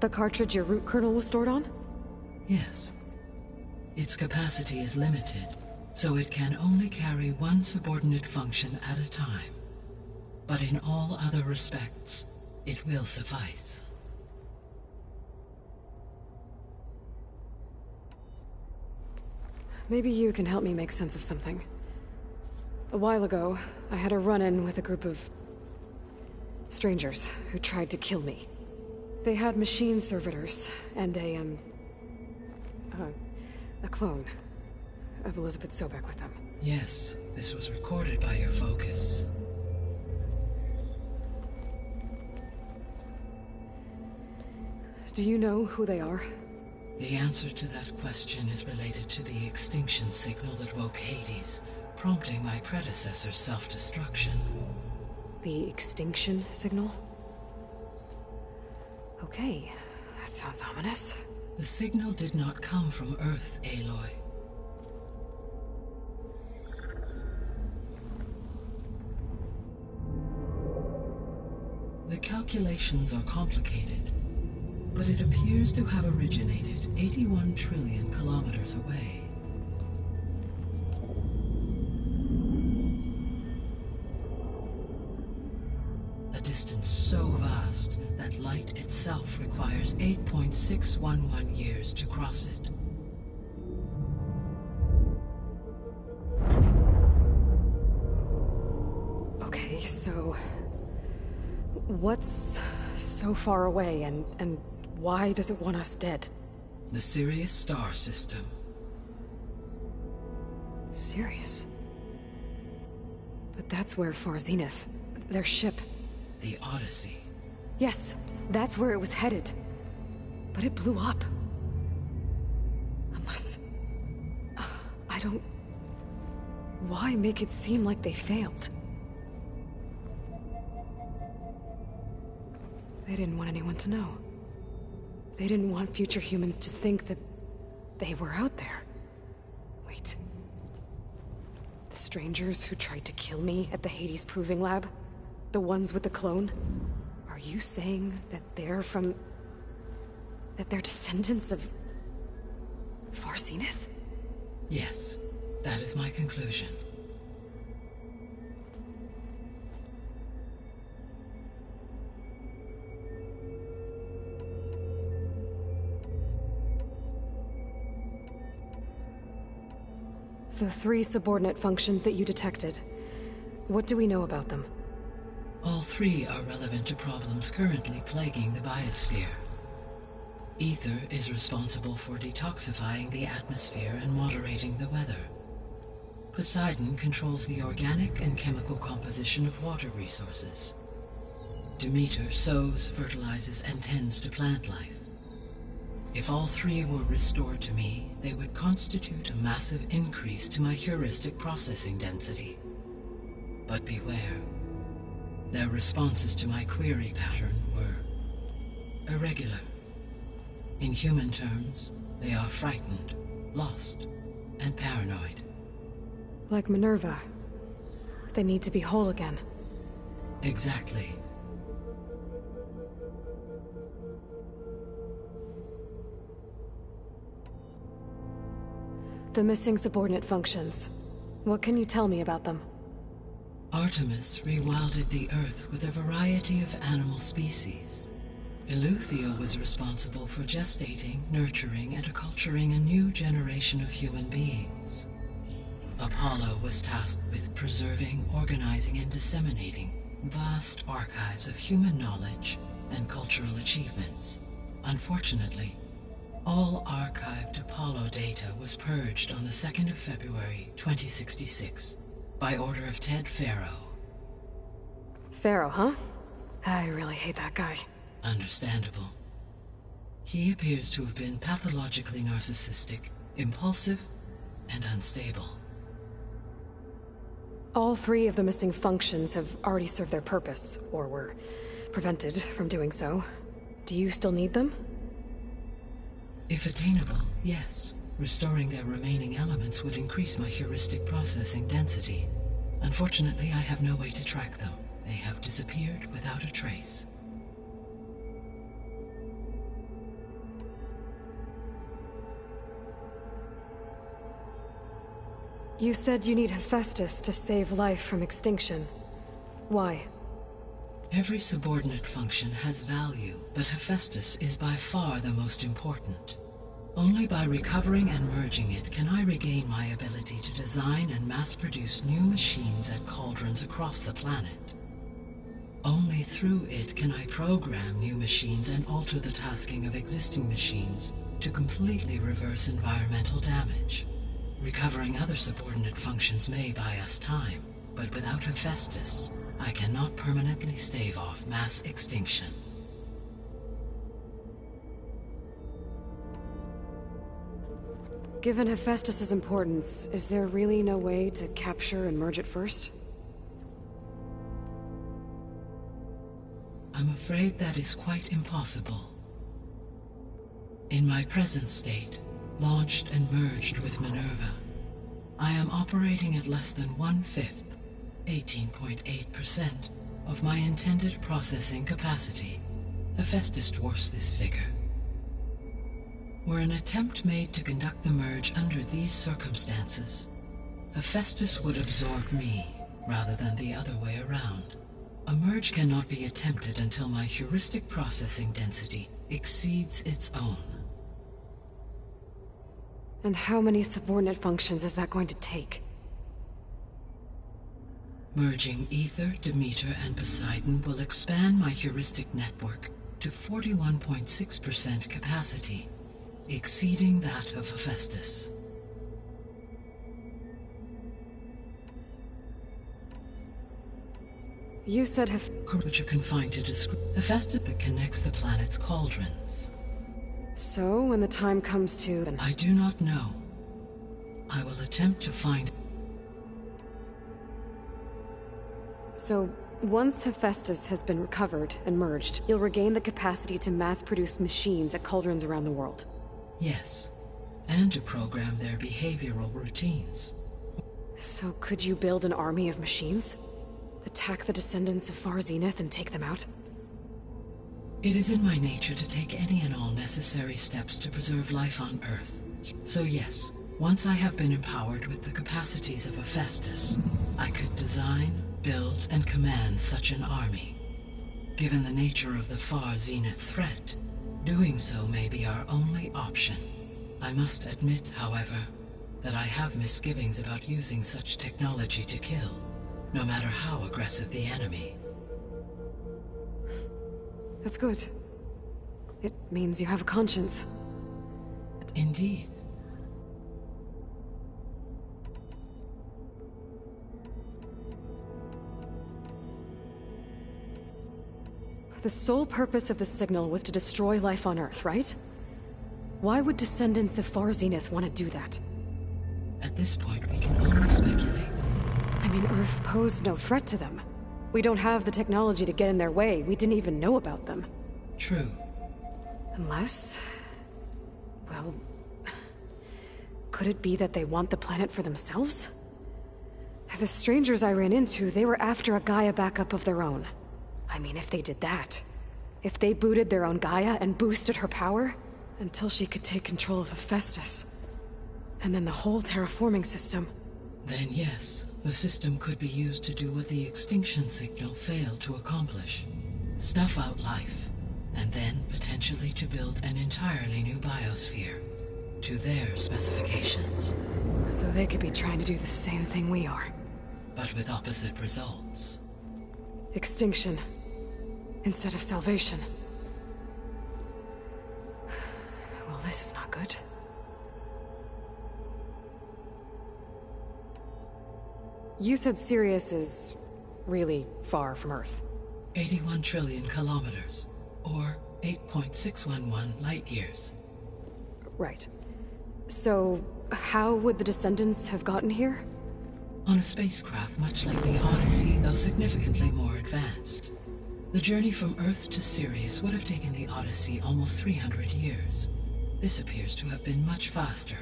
The cartridge your root kernel was stored on? Yes. Its capacity is limited, so it can only carry one subordinate function at a time. But in all other respects, it will suffice. Maybe you can help me make sense of something. A while ago, I had a run-in with a group of strangers who tried to kill me. They had machine servitors and a clone of Elizabeth Sobek with them. Yes, this was recorded by your focus. Do you know who they are? The answer to that question is related to the extinction signal that woke Hades, prompting my predecessor's self-destruction. The extinction signal? Okay, that sounds ominous. The signal did not come from Earth, Aloy. The calculations are complicated, but it appears to have originated 81 trillion kilometers away. A distance so vast that light itself requires 8.611 years to cross it. Okay, so what's so far away and why does it want us dead? The Sirius star system. Sirius? But that's where Far Zenith, their ship... The Odyssey. Yes, that's where it was headed. But it blew up. Unless... I don't... Why make it seem like they failed? They didn't want anyone to know. They didn't want future humans to think that they were out there. Wait. The strangers who tried to kill me at the Hades Proving Lab? The ones with the clone? Are you saying that they're from... that they're descendants of... Far Zenith? Yes, that is my conclusion. The 3 subordinate functions that you detected. What do we know about them? All 3 are relevant to problems currently plaguing the biosphere. Ether is responsible for detoxifying the atmosphere and moderating the weather. Poseidon controls the organic and chemical composition of water resources. Demeter sows, fertilizes, and tends to plant life. If all 3 were restored to me, they would constitute a massive increase to my heuristic processing density. But beware. Their responses to my query pattern were irregular. In human terms, they are frightened, lost, and paranoid. Like Minerva. They need to be whole again. Exactly. The missing subordinate functions. What can you tell me about them? Artemis rewilded the Earth with a variety of animal species. Eleuthia was responsible for gestating, nurturing, and acculturating a new generation of human beings. Apollo was tasked with preserving, organizing, and disseminating vast archives of human knowledge and cultural achievements. Unfortunately, all archived Apollo data was purged on the 2nd of February, 2066, by order of Ted Faro. Pharaoh, huh? I really hate that guy. Understandable. He appears to have been pathologically narcissistic, impulsive, and unstable. All 3 of the missing functions have already served their purpose, or were prevented from doing so. Do you still need them? If attainable, yes. Restoring their remaining elements would increase my heuristic processing density. Unfortunately, I have no way to track them. They have disappeared without a trace. You said you need Hephaestus to save life from extinction. Why? Every subordinate function has value, but Hephaestus is by far the most important. Only by recovering and merging it can I regain my ability to design and mass-produce new machines at cauldrons across the planet. Only through it can I program new machines and alter the tasking of existing machines to completely reverse environmental damage. Recovering other subordinate functions may buy us time, but without Hephaestus, I cannot permanently stave off mass extinction. Given Hephaestus's importance, is there really no way to capture and merge it first? I'm afraid that is quite impossible. In my present state, launched and merged with Minerva, I am operating at less than 1/5, 18.8%, of my intended processing capacity. Hephaestus dwarfs this figure. Were an attempt made to conduct the merge under these circumstances, Hephaestus would absorb me, rather than the other way around. A merge cannot be attempted until my heuristic processing density exceeds its own. And how many subordinate functions is that going to take? Merging Ether, Demeter, and Poseidon will expand my heuristic network to 41.6% capacity, exceeding that of Hephaestus. You said which are confined to Hephaestus that connects the planet's cauldrons. So, when the time comes to... I do not know. I will attempt to find... So, once Hephaestus has been recovered and merged, you'll regain the capacity to mass-produce machines at cauldrons around the world. Yes, and to program their behavioral routines. So could you build an army of machines? Attack the descendants of Far Zenith and take them out? It is in my nature to take any and all necessary steps to preserve life on Earth. So yes, once I have been empowered with the capacities of Hephaestus, I could design, build, and command such an army. Given the nature of the Far Zenith threat, doing so may be our only option. I must admit, however, that I have misgivings about using such technology to kill, no matter how aggressive the enemy. That's good. It means you have a conscience. Indeed. The sole purpose of the signal was to destroy life on Earth, right? Why would descendants of Far Zenith want to do that? At this point, we can only speculate. I mean, Earth posed no threat to them. We don't have the technology to get in their way. We didn't even know about them. True. Unless... well... could it be that they want the planet for themselves? The strangers I ran into, they were after a Gaia backup of their own. I mean, if they did that... if they booted their own Gaia and boosted her power... until she could take control of Hephaestus. And then the whole terraforming system. Then yes, the system could be used to do what the extinction signal failed to accomplish. Snuff out life, and then potentially to build an entirely new biosphere, to their specifications. So they could be trying to do the same thing we are. But with opposite results. Extinction, instead of salvation. Well, this is not good. You said Sirius is really far from Earth. 81 trillion kilometers, or 8.611 light years. Right. So, how would the descendants have gotten here? On a spacecraft much like the Odyssey, though significantly more advanced. The journey from Earth to Sirius would have taken the Odyssey almost 300 years. This appears to have been much faster.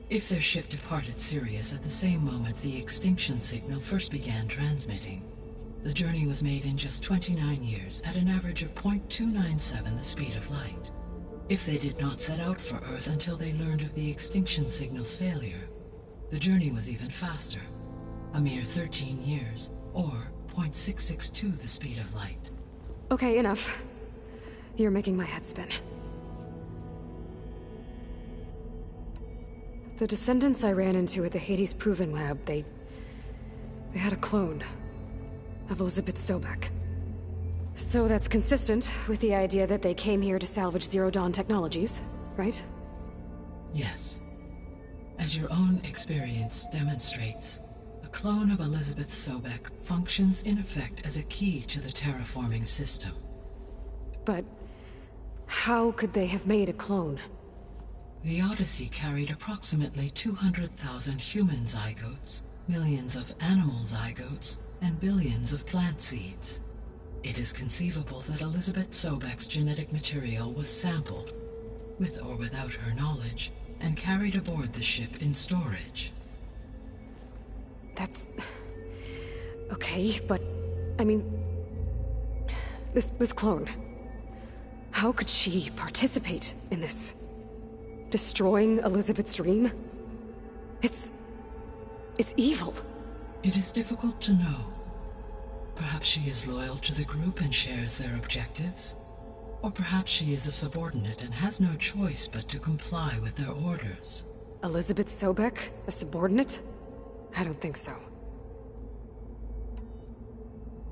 If their ship departed Sirius at the same moment the extinction signal first began transmitting, the journey was made in just 29 years at an average of 0.297 the speed of light. If they did not set out for Earth until they learned of the extinction signal's failure, The journey was even faster, a mere 13 years, or 0.662 the speed of light. Okay, enough. You're making my head spin. The descendants I ran into at the Hades Proving Lab, they had a clone of Elizabeth Sobek. So that's consistent with the idea that they came here to salvage Zero Dawn technologies, right? Yes. As your own experience demonstrates, a clone of Elizabeth Sobek functions in effect as a key to the terraforming system. But how could they have made a clone? The Odyssey carried approximately 200,000 human zygotes, millions of animal zygotes, and billions of plant seeds. It is conceivable that Elizabeth Sobek's genetic material was sampled, with or without her knowledge, and carried aboard the ship in storage. That's... okay, but... I mean... This clone... How could she participate in this? Destroying Elizabeth's dream? It's evil. It is difficult to know. Perhaps she is loyal to the group and shares their objectives. Or perhaps she is a subordinate and has no choice but to comply with their orders. Elizabeth Sobek? A subordinate? I don't think so.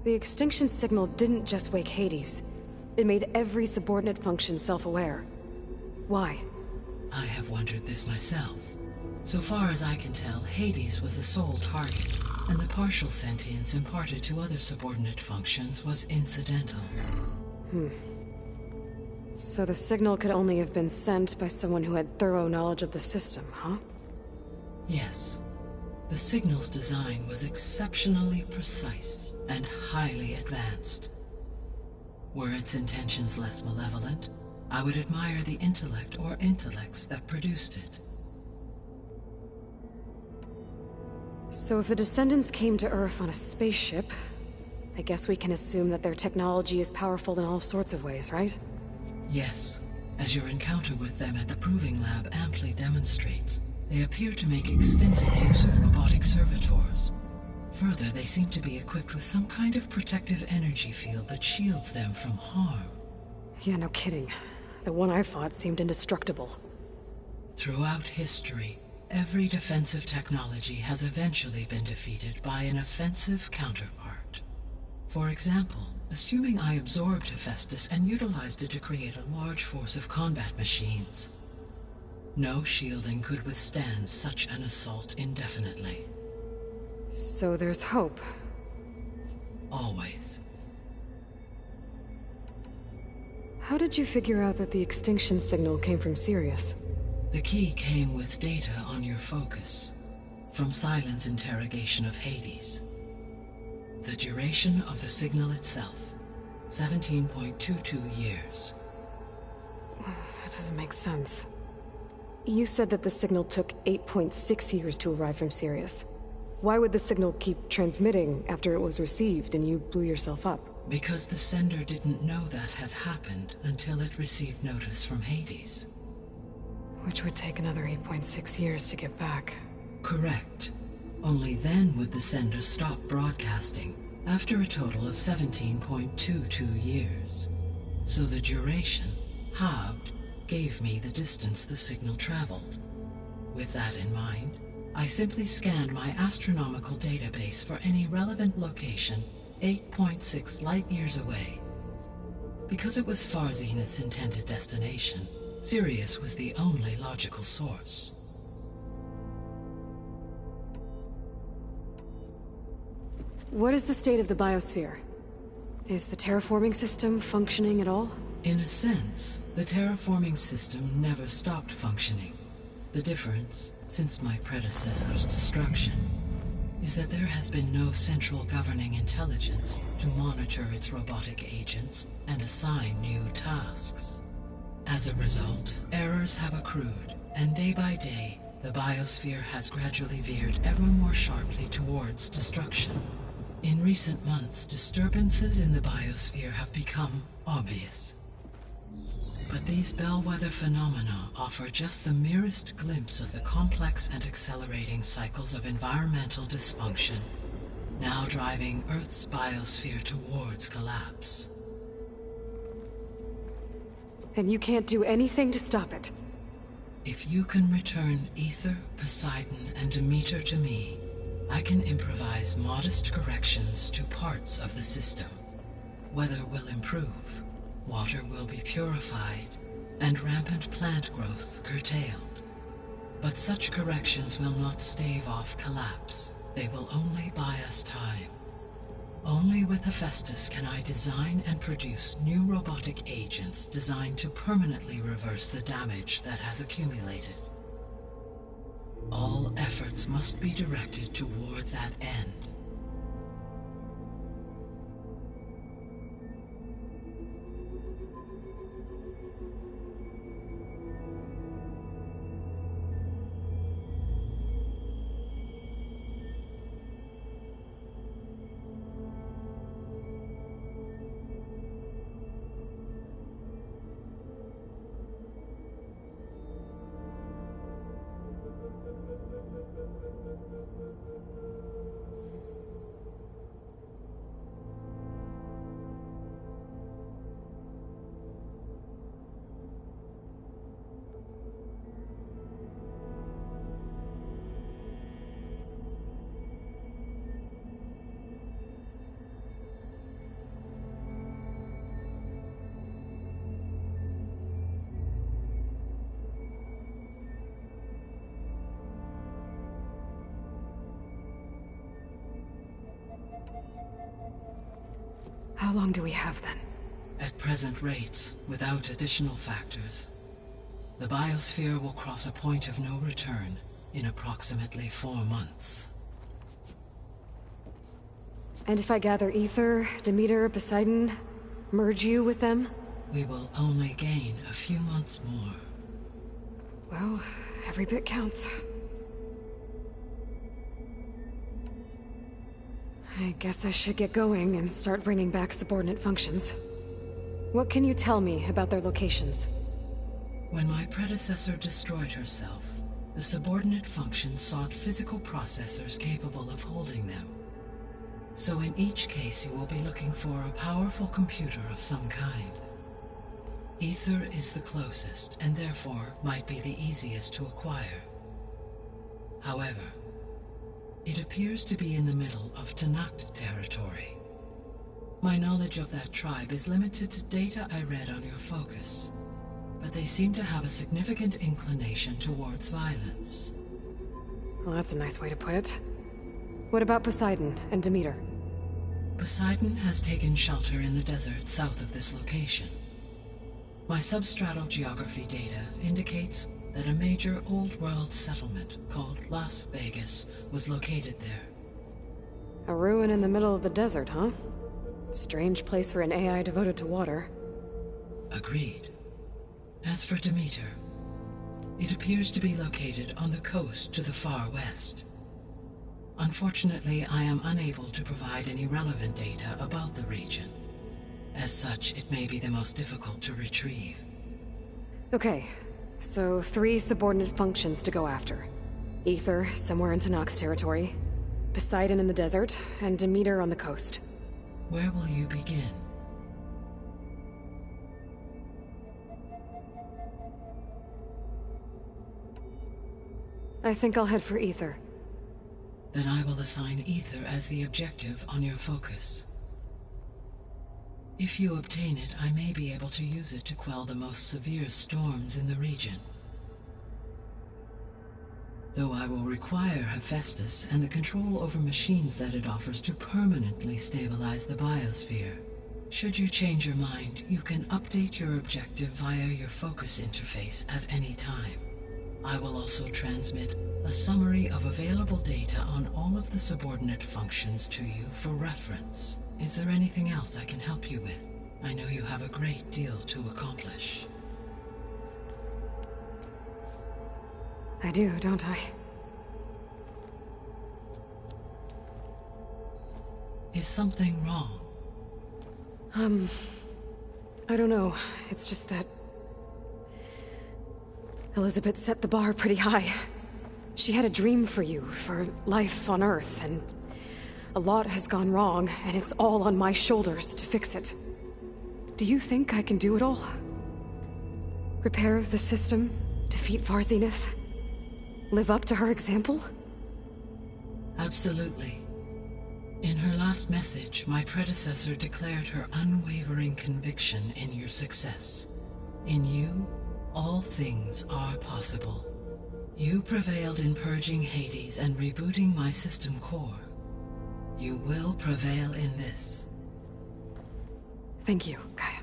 The extinction signal didn't just wake Hades. It made every subordinate function self-aware. Why? I have wondered this myself. So far as I can tell, Hades was the sole target, and the partial sentience imparted to other subordinate functions was incidental. So the signal could only have been sent by someone who had thorough knowledge of the system, huh? Yes. The signal's design was exceptionally precise and highly advanced. Were its intentions less malevolent, I would admire the intellect or intellects that produced it. So if the descendants came to Earth on a spaceship, I guess we can assume that their technology is powerful in all sorts of ways, right? Yes. As your encounter with them at the Proving Lab amply demonstrates, they appear to make extensive use of robotic servitors. Further, they seem to be equipped with some kind of protective energy field that shields them from harm. Yeah, no kidding. The one I fought seemed indestructible. Throughout history, every defensive technology has eventually been defeated by an offensive counterpart. For example, assuming I absorbed Hephaestus and utilized it to create a large force of combat machines. No shielding could withstand such an assault indefinitely. So there's hope. Always. How did you figure out that the extinction signal came from Sirius? The key came with data on your focus, from Silent's interrogation of Hades. The duration of the signal itself, 17.22 years. That doesn't make sense. You said that the signal took 8.6 years to arrive from Sirius. Why would the signal keep transmitting after it was received and you blew yourself up? Because the sender didn't know that had happened until it received notice from Hades. Which would take another 8.6 years to get back. Correct. Only then would the sender stop broadcasting, after a total of 17.22 years. So the duration, halved, gave me the distance the signal traveled. With that in mind, I simply scanned my astronomical database for any relevant location 8.6 light-years away. Because it was far Zenith's intended destination, Sirius was the only logical source. What is the state of the biosphere? Is the terraforming system functioning at all? In a sense, the terraforming system never stopped functioning. The difference, since my predecessor's destruction, is that there has been no central governing intelligence to monitor its robotic agents and assign new tasks. As a result, errors have accrued, and day by day, the biosphere has gradually veered ever more sharply towards destruction. In recent months, disturbances in the biosphere have become obvious. But these bellwether phenomena offer just the merest glimpse of the complex and accelerating cycles of environmental dysfunction, now driving Earth's biosphere towards collapse. And you can't do anything to stop it? If you can return Ether, Poseidon, and Demeter to me, I can improvise modest corrections to parts of the system. Weather will improve, water will be purified, and rampant plant growth curtailed. But such corrections will not stave off collapse. They will only buy us time. Only with Hephaestus can I design and produce new robotic agents designed to permanently reverse the damage that has accumulated. All efforts must be directed toward that end. How long do we have then? At present rates, without additional factors, the biosphere will cross a point of no return in approximately 4 months. And if I gather Ether, Demeter, Poseidon, merge you with them? We will only gain a few months more. Well, every bit counts. I guess I should get going and start bringing back subordinate functions. What can you tell me about their locations? When my predecessor destroyed herself, the subordinate functions sought physical processors capable of holding them. So in each case you will be looking for a powerful computer of some kind. Ether is the closest, and therefore might be the easiest to acquire. However, it appears to be in the middle of Tanakh territory. My knowledge of that tribe is limited to data I read on your focus, but they seem to have a significant inclination towards violence. Well, that's a nice way to put it. What about Poseidon and Demeter? Poseidon has taken shelter in the desert south of this location. My substratal geography data indicates that a major old-world settlement called Las Vegas was located there. A ruin in the middle of the desert, huh? Strange place for an AI devoted to water. Agreed. As for Demeter, it appears to be located on the coast to the far west. Unfortunately, I am unable to provide any relevant data about the region. As such, it may be the most difficult to retrieve. Okay, so 3 subordinate functions to go after. Ether, somewhere in Tanakh territory. Poseidon in the desert, and Demeter on the coast. Where will you begin? I think I'll head for Ether. Then I will assign Ether as the objective on your focus. If you obtain it, I may be able to use it to quell the most severe storms in the region. Though I will require Hephaestus and the control over machines that it offers to permanently stabilize the biosphere. Should you change your mind, you can update your objective via your focus interface at any time. I will also transmit a summary of available data on all of the subordinate functions to you for reference. Is there anything else I can help you with? I know you have a great deal to accomplish. I do, don't I? Is something wrong? I don't know. It's just that... Elizabeth set the bar pretty high. She had a dream for you, for life on Earth, and... a lot has gone wrong, and it's all on my shoulders to fix it. Do you think I can do it all? Repair the system? Defeat Varzenith? Live up to her example? Absolutely. In her last message, my predecessor declared her unwavering conviction in your success. In you, all things are possible. You prevailed in purging Hades and rebooting my system core. You will prevail in this. Thank you, Gaia.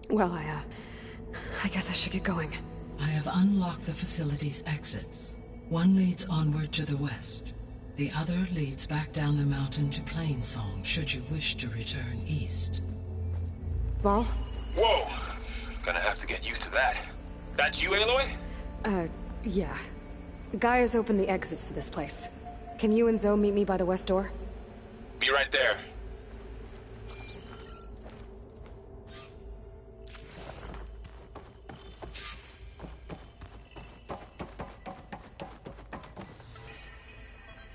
Well, I guess I should get going. I have unlocked the facility's exits. One leads onward to the west. The other leads back down the mountain to Plainsong, should you wish to return east. Varl? Whoa! Gonna have to get used to that. That's you, Aloy? Yeah. Gaia's opened the exits to this place. Can you and Zoe meet me by the west door? Be right there.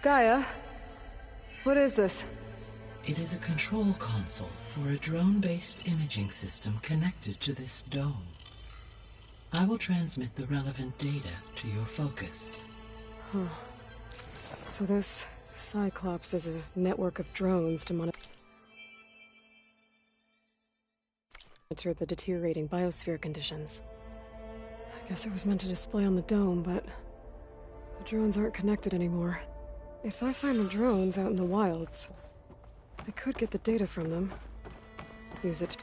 Gaia? What is this? It is a control console for a drone-based imaging system connected to this dome. I will transmit the relevant data to your focus. Huh. So this Cyclops is a network of drones to monitor the deteriorating biosphere conditions. I guess it was meant to display on the dome, but the drones aren't connected anymore. If I find the drones out in the wilds, I could get the data from them. Use it.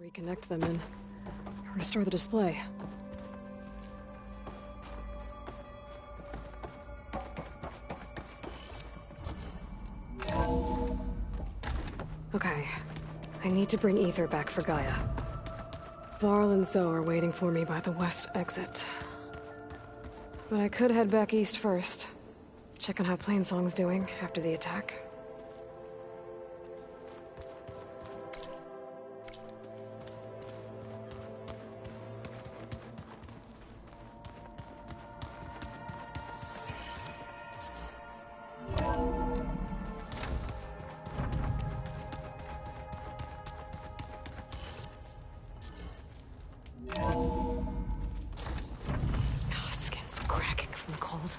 Reconnect them and restore the display. Okay, I need to bring Ether back for Gaia. Varl and Zoe are waiting for me by the west exit. But I could head back east first. Check on how Plainsong's doing after the attack. Skin's cracking from the cold.